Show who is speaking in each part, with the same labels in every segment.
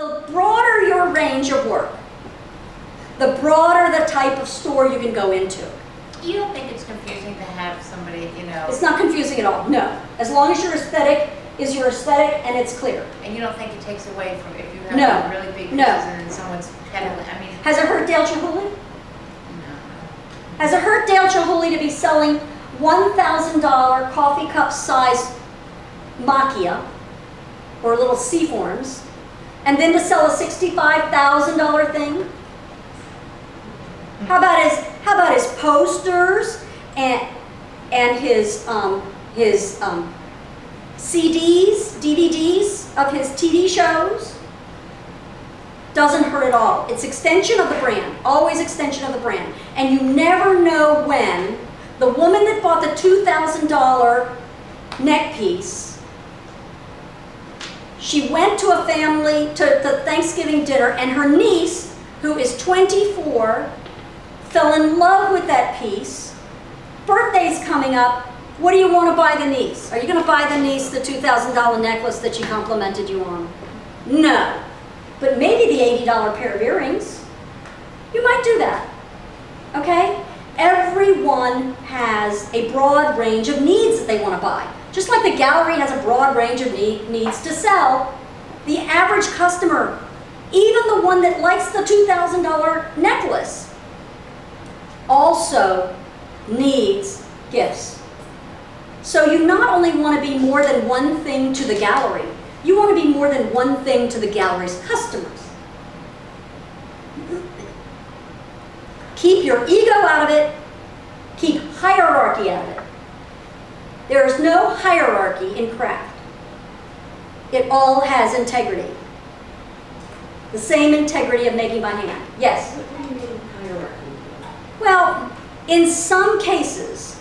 Speaker 1: The broader your range of work, the broader the type of store you can go into.
Speaker 2: You don't think it's confusing to have somebody, you know...
Speaker 1: It's not confusing at all, no. As long as your aesthetic is your aesthetic and it's clear.
Speaker 2: And you don't think it takes away from if you have really big pieces and then someone's peddling, I mean...
Speaker 1: Has it hurt Dale Chihuly?
Speaker 2: No.
Speaker 1: Has it hurt Dale Chihuly to be selling $1,000 coffee cup size macchia, or little C-forms, and then to sell a $65,000 thing? How about his posters and his CDs, DVDs of his TV shows? Doesn't hurt at all. It's extension of the brand, always extension of the brand. And you never know when the woman that bought the $2,000 neck piece, she went to a family, to the Thanksgiving dinner, and her niece, who is 24, fell in love with that piece. Birthday's coming up. What do you want to buy the niece? Are you going to buy the niece the $2,000 necklace that she complimented you on? No. But maybe the $80 pair of earrings. You might do that. Okay? Everyone has a broad range of needs that they want to buy. Just like the gallery has a broad range of needs to sell, the average customer, even the one that likes the $2,000 necklace, also needs gifts. So you not only want to be more than one thing to the gallery, you want to be more than one thing to the gallery's customers. Keep your ego out of it. Keep hierarchy out of it. There is no hierarchy in craft. It all has integrity. The same integrity of making by hand. Yes?
Speaker 3: What do you mean hierarchy?
Speaker 1: Well, in some cases,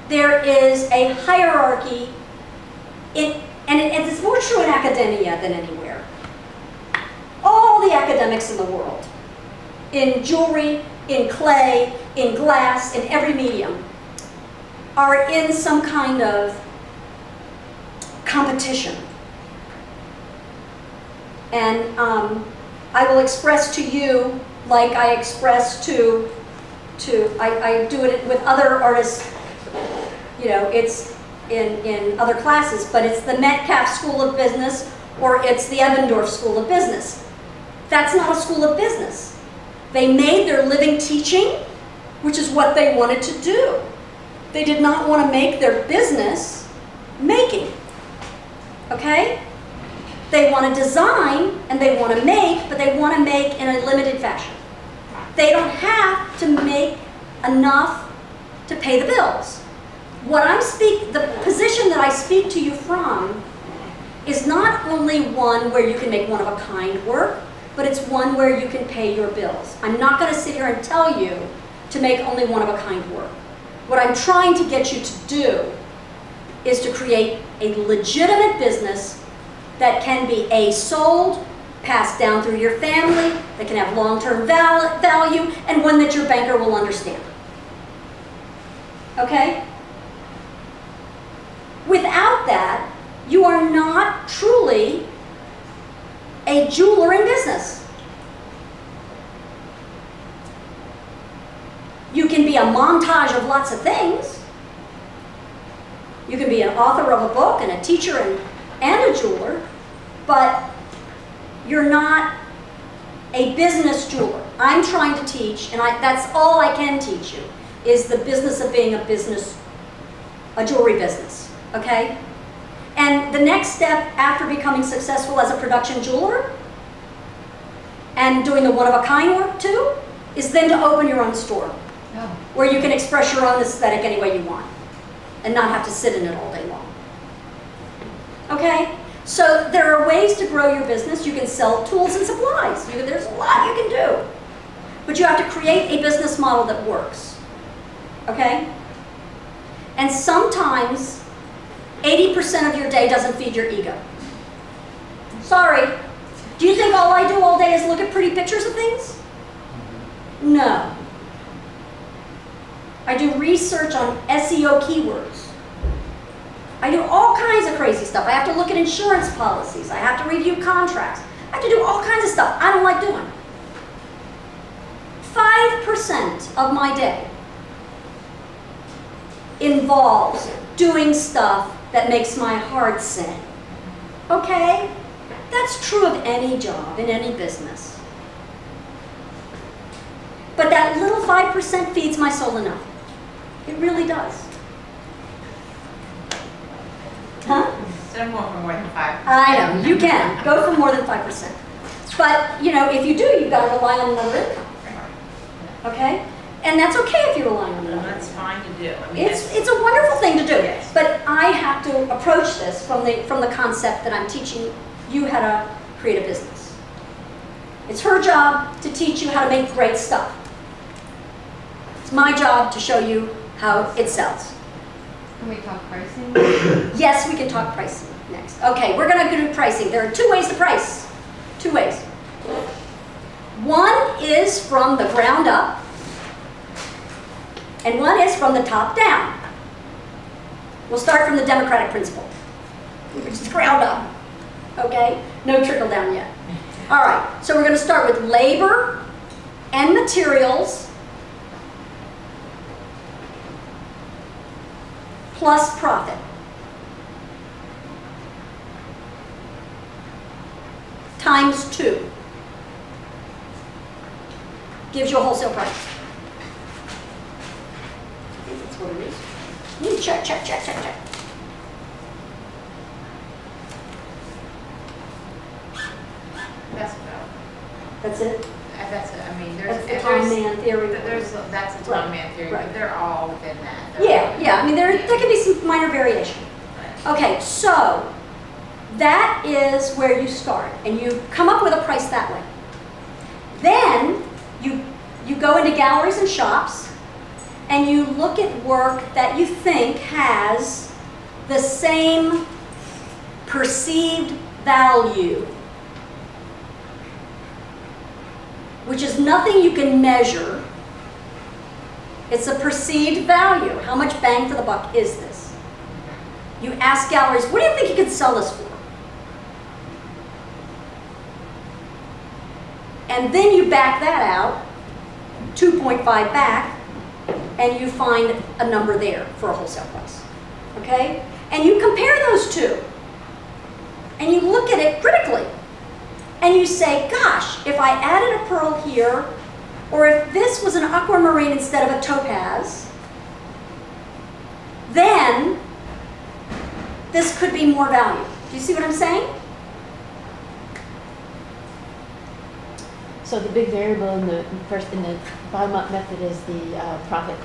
Speaker 1: there is a hierarchy, and it's more true in academia than anywhere. All the academics in the world, in jewelry, in clay, in glass, in every medium, are in some kind of competition. And I will express to you, like I express I do it with other artists, you know, it's in other classes, but it's the Metcalf School of Business or it's the Ebbendorf School of Business. That's not a school of business. They made their living teaching, which is what they wanted to do. They did not want to make their business making, okay? They want to design and they want to make, but they want to make in a limited fashion. They don't have to make enough to pay the bills. The position that I speak to you from is not only one where you can make one-of-a-kind work, but it's one where you can pay your bills. I'm not going to sit here and tell you to make only one-of-a-kind work. What I'm trying to get you to do is to create a legitimate business that can be sold, passed down through your family, that can have long-term value, and one that your banker will understand. Okay? Without that, you are not truly a jeweler in business. You can be a montage of lots of things. You can be an author of a book and a teacher and a jeweler, but you're not a business jeweler. I'm trying to teach, and that's all I can teach you, is the business of being a jewelry business, okay? And the next step after becoming successful as a production jeweler and doing the one-of-a-kind work too, is then to open your own store where you can express your own aesthetic any way you want and not have to sit in it all day long. Okay? So there are ways to grow your business. You can sell tools and supplies. There's a lot you can do. But you have to create a business model that works. Okay? And sometimes 80% of your day doesn't feed your ego. Sorry. Do you think all I do all day is look at pretty pictures of things? No. I do research on SEO keywords. I do all kinds of crazy stuff. I have to look at insurance policies. I have to review contracts. have to do all kinds of stuff I don't like doing. 5% of my day involves doing stuff that makes my heart sing. Okay? That's true of any job, in any business. But that little 5% feeds my soul enough. It really does. Huh?
Speaker 2: So more for more than 5%.
Speaker 1: I know, you can. Go for more than 5%. But, you know, if you do, you've got to rely on another income. Okay? And that's okay if you rely on another
Speaker 2: That's
Speaker 1: income.
Speaker 2: fine to do. I mean,
Speaker 1: It's a wonderful thing to do.
Speaker 2: Yes.
Speaker 1: But I have to approach this from the concept that I'm teaching you how to create a business. It's her job to teach you how to make great stuff. It's my job to show you how it sells.
Speaker 3: Can we talk pricing?
Speaker 1: Yes, we can talk pricing next. Okay, we're going to do pricing. There are 2 ways to price. 2 ways. One is from the ground up, and one is from the top down. We'll start from the democratic principle, which is ground up. Okay? No trickle down yet. All right, so we're going to start with labor and materials plus profit. Times 2 gives you a wholesale price. I think that's what it is. Check.
Speaker 2: That's about.
Speaker 1: That's it?
Speaker 2: That's it. I mean, there's
Speaker 1: That's the Tom Man theory.
Speaker 2: that's the Tom Man theory,
Speaker 1: Right.
Speaker 2: but they're all within that. They're all-
Speaker 1: Yeah. I mean, there can be some minor variation. Okay, so that is where you start, and you come up with a price that way. Then you go into galleries and shops, and you look at work that you think has the same perceived value, which is nothing you can measure. It's a perceived value. How much bang for the buck is this? You ask galleries, what do you think you could sell this for? And then you back that out, 2.5 back, and you find a number there for a wholesale price. Okay? And you compare those two. And you look at it critically. And you say, gosh, if I added a pearl here, or if this was an aquamarine instead of a topaz, then this could be more value. Do you see what I'm saying?
Speaker 3: So the big variable in the bottom-up method is the profit.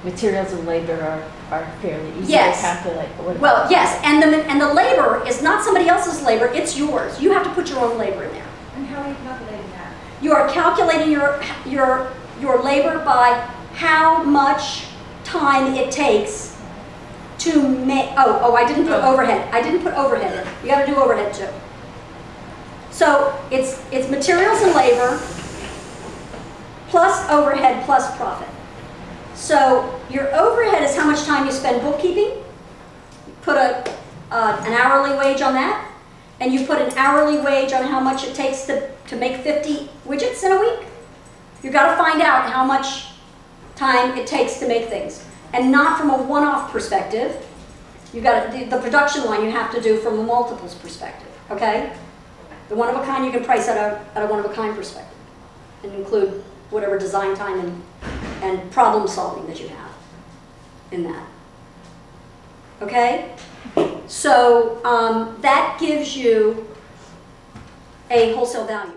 Speaker 3: Materials and labor are fairly easy
Speaker 1: Yes.
Speaker 3: to calculate. But what
Speaker 1: Well,
Speaker 3: about
Speaker 1: yes, and the labor is not somebody else's labor, it's yours. You have to put your own labor in there.
Speaker 2: And how are you calculating that?
Speaker 1: You are calculating your labor by how much time it takes to make, I didn't put overhead. I didn't put overhead in. You gotta do overhead too. So it's materials and labor plus overhead plus profit. So your overhead is how much time you spend bookkeeping. You put an hourly wage on that, and you put an hourly wage on how much it takes to make 50 widgets in a week. You've got to find out how much time it takes to make things. And not from a one-off perspective. You've got the production line you have to do from a multiples perspective, okay? The one-of-a-kind you can price at a one-of-a-kind perspective and include whatever design time and problem solving that you have in that. Okay? So that gives you a wholesale value.